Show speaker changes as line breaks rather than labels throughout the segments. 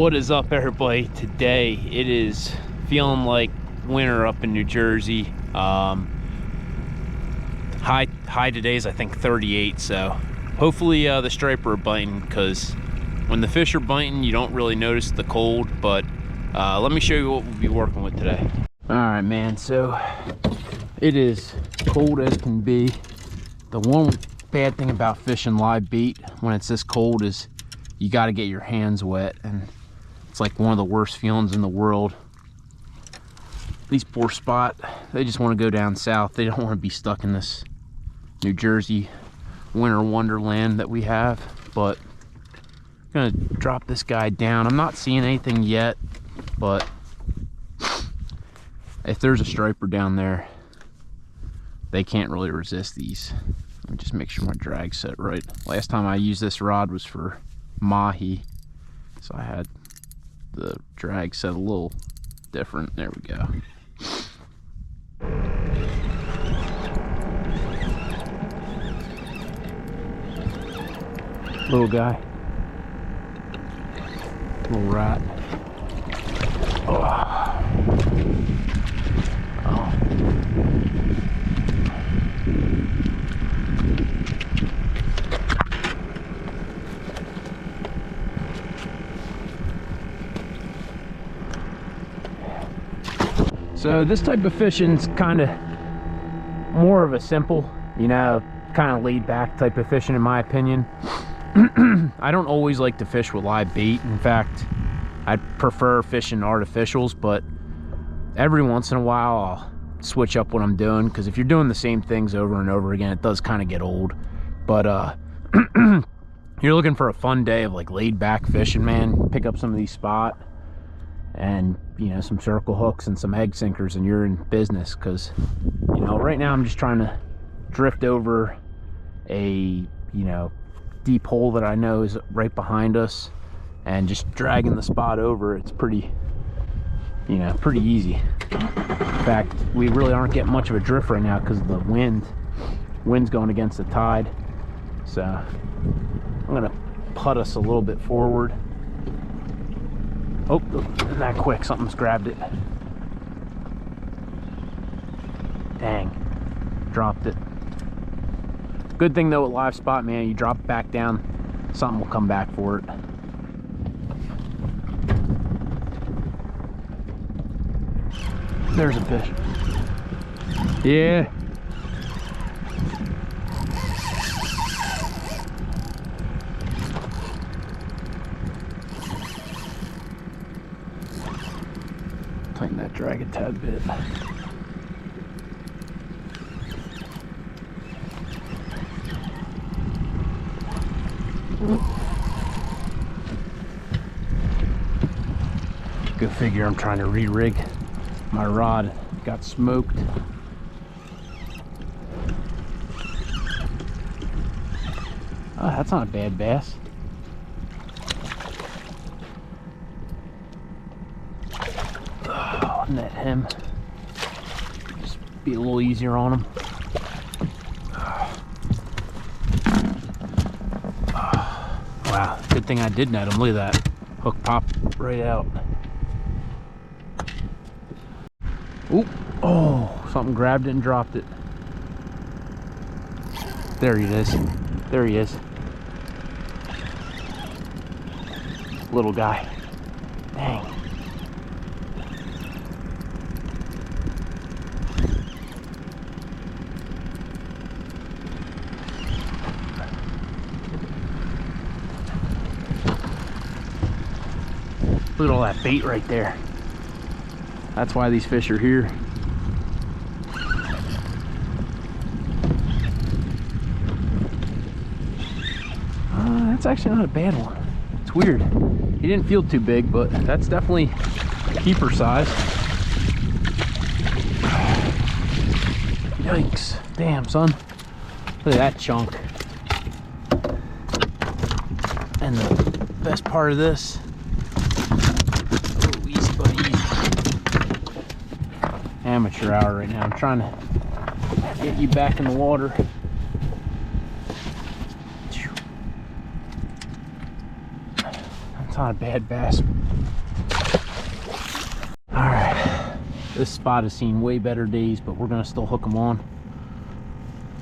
What is up, everybody? Today it is feeling like winter up in New Jersey. High today is I think 38, so hopefully the striper are biting, because when the fish are biting you don't really notice the cold. But let me show you what we'll be working with today. All right, man, so it is cold as can be. The one bad thing about fishing live bait when it's this cold is you got to get your hands wet, and it's like one of the worst feelings in the world. These poor spot, they just want to go down south. They don't want to be stuck in this New Jersey winter wonderland that we have. But I'm gonna drop this guy down. I'm not seeing anything yet, but if there's a striper down there, they can't really resist these. Let me just make sure my drag's set right. Last time I used this rod was for mahi, so I had the drag set a little different. There we go. Little guy, little rat. Oh. So this type of fishing's kind of more of a simple, you know, kind of laid back type of fishing in my opinion. I don't always like to fish with live bait. In fact, I prefer fishing artificials, but every once in a while I'll switch up what I'm doing, because if you're doing the same things over and over again, it does kind of get old. But you're looking for a fun day of like laid back fishing, man, pick up some of these spot and, you know, some circle hooks and some egg sinkers, and you're in business. Because, you know, right now I'm just trying to drift over a, you know, deep hole that I know is right behind us and just dragging the spot over. It's pretty, you know, pretty easy. In fact, we really aren't getting much of a drift right now because of the wind's going against the tide. So I'm gonna putt us a little bit forward. Oh, not quick, something's grabbed it. Dang, dropped it. Good thing though with live spot, man, you drop it back down, something will come back for it. There's a fish. Yeah. Tighten that drag a tad bit. Go figure, I'm trying to re-rig my rod. Got smoked. Oh, that's not a bad bass. Oh, net him. Just be a little easier on him. Wow, good thing I did net him. Look at that. Hook popped right out. Oop. Oh, something grabbed it and dropped it. There he is. There he is. Little guy. Dang. Look at all that bait right there. That's why these fish are here. That's actually not a bad one. It's weird. He didn't feel too big, but that's definitely keeper size. Yikes. Damn, son. Look at that chunk. And the best part of this, oh, easy buddy, easy. Amateur hour right now. I'm trying to get you back in the water. That's not a bad bass. All right, this spot has seen way better days, but we're gonna still hook him on.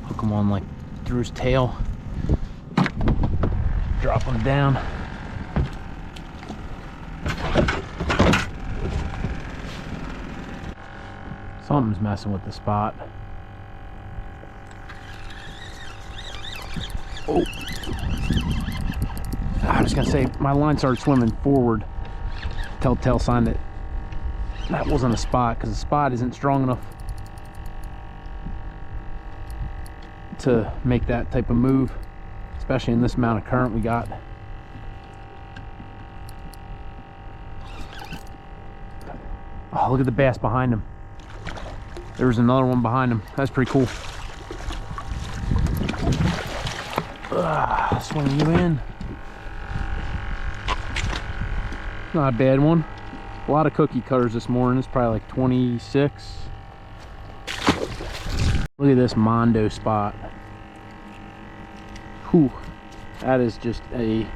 Hook him on like through his tail. Drop him down. Something's messing with the spot. Oh, I was gonna say my line started swimming forward. Telltale sign that that wasn't a spot, because the spot isn't strong enough to make that type of move, especially in this amount of current we got. Oh, look at the bass behind him. There's another one behind him. That's pretty cool. Swing you in. Not a bad one. A lot of cookie cutters this morning. It's probably like 26. Look at this Mondo spot. Whew. That is just a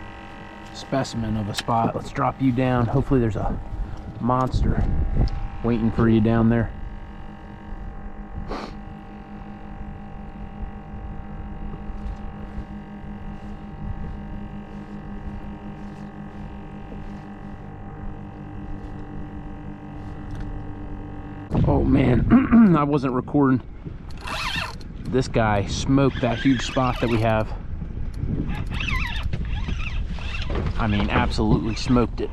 specimen of a spot. Let's drop you down. Hopefully there's a monster waiting for you down there. Oh man, I wasn't recording. This guy smoked that huge spot that we have. I mean, absolutely smoked it.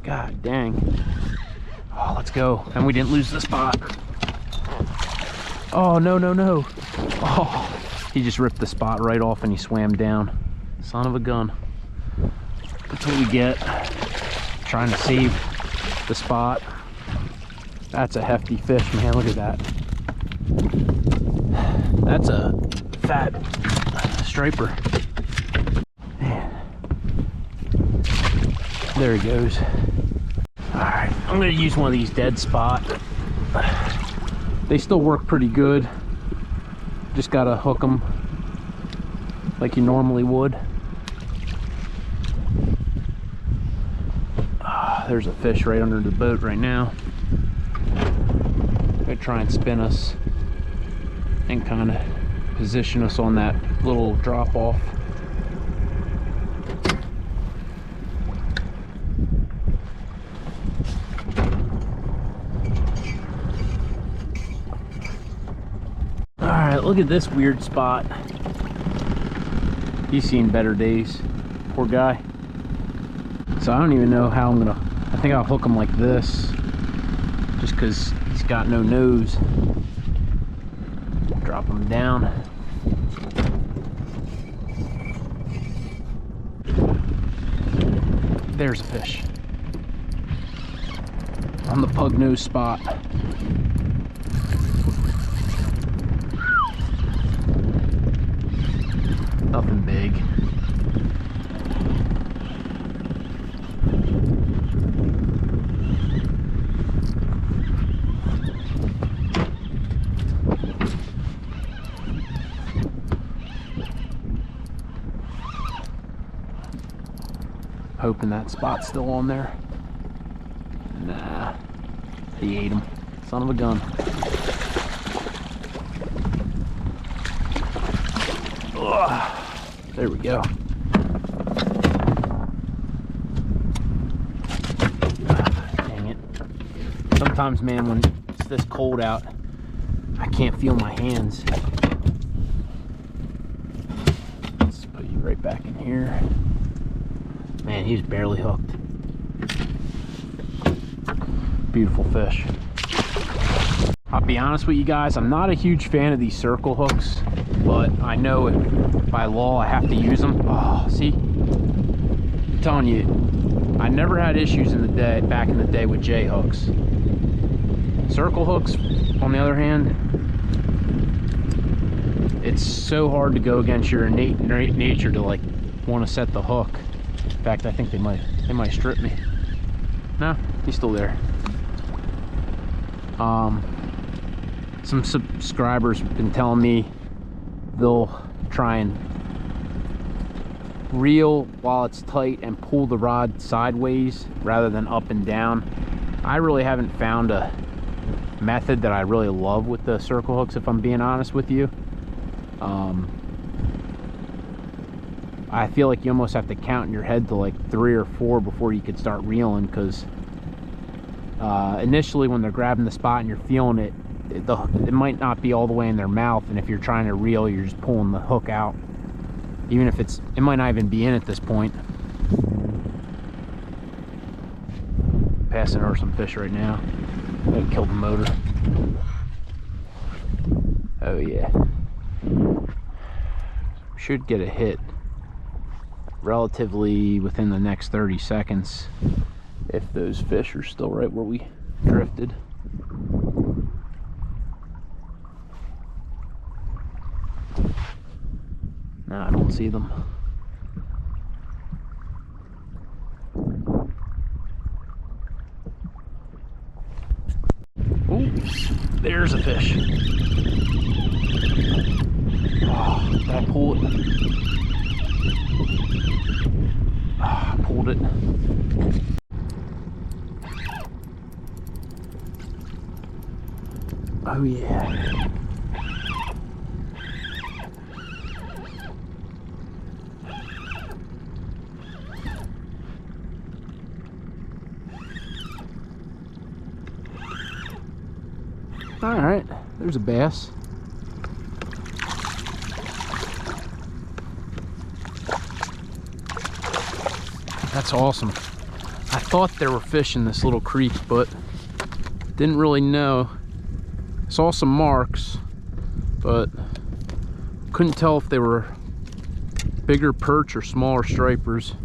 God dang. Oh, let's go. And we didn't lose the spot. Oh, no, no, no. Oh, he just ripped the spot right off and he swam down. Son of a gun. That's what we get. Trying to save the spot. That's a hefty fish, man. Look at that. That's a fat striper. Man. There he goes. Alright, I'm going to use one of these dead spot. They still work pretty good. Just got to hook them like you normally would. There's a fish right under the boat right now. Gonna try and spin us and kind of position us on that little drop off. All right, look at this weird spot. He's seen better days, poor guy. So I don't even know how I'm gonna, I think I'll hook him like this, just because he's got no nose. Drop him down. There's a fish on the pug nose spot. Nothing big. Hoping that spot's still on there. Nah, he ate him. Son of a gun. Ugh. There we go. Dang it. Sometimes, man, when it's this cold out, I can't feel my hands. Let's put you right back in here. Man, he's barely hooked. Beautiful fish. I'll be honest with you guys, I'm not a huge fan of these circle hooks, but I know by law I have to use them. Oh, see? I'm telling you, I never had issues in the day, back in the day with J hooks. Circle hooks, on the other hand, it's so hard to go against your innate nature to like want to set the hook. In fact, I think they might strip me. No, he's still there. Some subscribers have been telling me they'll try and reel while it's tight and pull the rod sideways rather than up and down. I really haven't found a method that I really love with the circle hooks, if I'm being honest with you. I feel like you almost have to count in your head to like 3 or 4 before you could start reeling, because initially when they're grabbing the spot and you're feeling it, it might not be all the way in their mouth, and if you're trying to reel, you're just pulling the hook out, even if it might not even be in at this point. Passing over some fish right now. That killed the motor. Oh yeah. Should get a hit relatively within the next 30 seconds if those fish are still right where we drifted. No, I don't see them. Oh, there's a fish. Oh, did I pull it? Oh, I pulled it. Oh yeah. All right, there's a bass. That's awesome. I thought there were fish in this little creek, but didn't really know. Saw some marks, but couldn't tell if they were bigger perch or smaller stripers.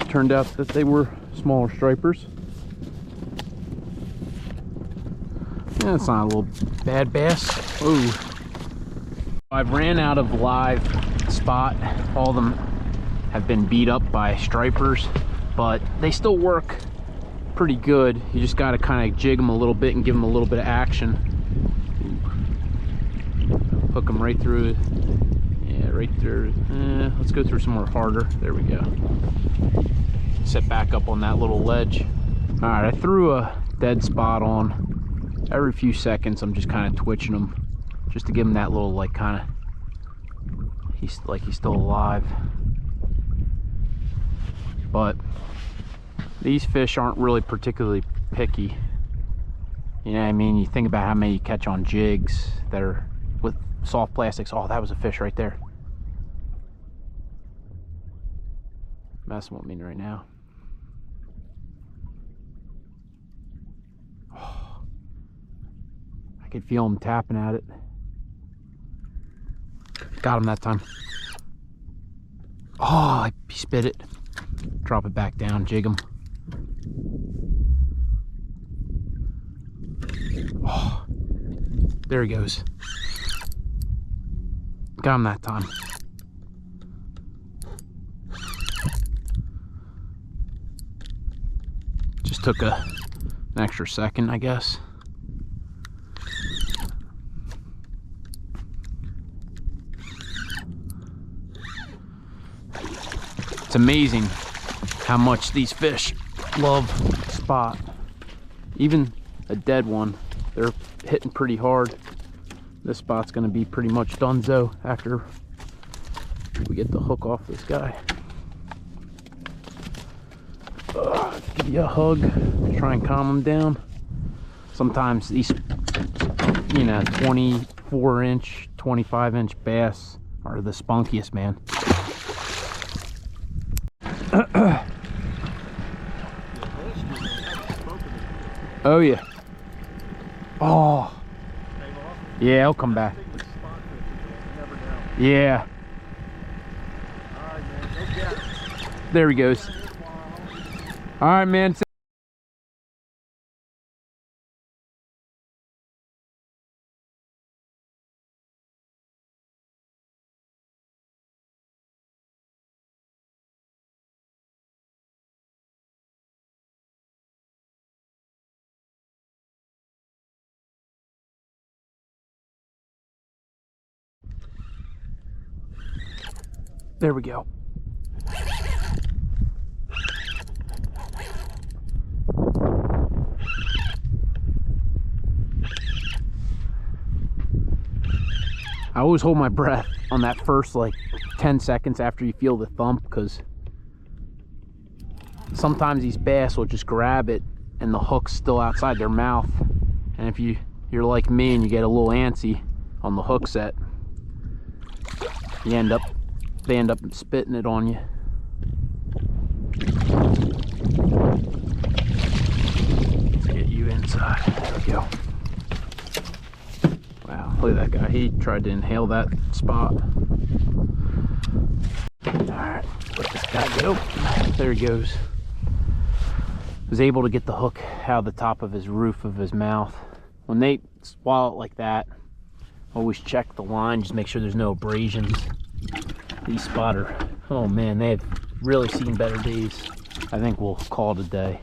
Turned out that they were smaller stripers. Yeah, it's not a little bad bass. Ooh. I've ran out of live spot. All of them have been beat up by stripers, but they still work pretty good. You just got to kind of jig them a little bit and give them a little bit of action. Hook them right through it. Yeah, right there. Let's go through some more harder. There we go. Set back up on that little ledge. All right, I threw a dead spot on. Every few seconds I'm just kind of twitching them just to give him that little, like, kind of, he's still alive. But these fish aren't really particularly picky, you know what I mean? You think about how many you catch on jigs that are with soft plastics. Oh, that was a fish right there. Messing with me right now. I could feel him tapping at it. Got him that time. Oh, he spit it. Drop it back down, jig him. Oh, there he goes. Got him that time. Just took an extra second, I guess. It's amazing how much these fish love spot. Even a dead one, they're hitting pretty hard. This spot's gonna be pretty much donezo after we get the hook off this guy. Give you a hug, try and calm them down. Sometimes these, you know, 24-inch, 25-inch bass are the spunkiest, man. Oh yeah. Oh. Yeah, he'll come back. Yeah. There he goes. All right, man. There we go. I always hold my breath on that first like 10 seconds after you feel the thump, because sometimes these bass will just grab it and the hook's still outside their mouth. And if you're like me and you get a little antsy on the hook set, they end up spitting it on you. Let's get you inside. There we go. Wow, look at that guy. He tried to inhale that spot. Alright, let this guy go. There he goes. Was able to get the hook out of the top of his roof of his mouth. When they swallow it like that, always check the line, just make sure there's no abrasions. These spotter, oh man, they have really seen better days. I think we'll call it a day.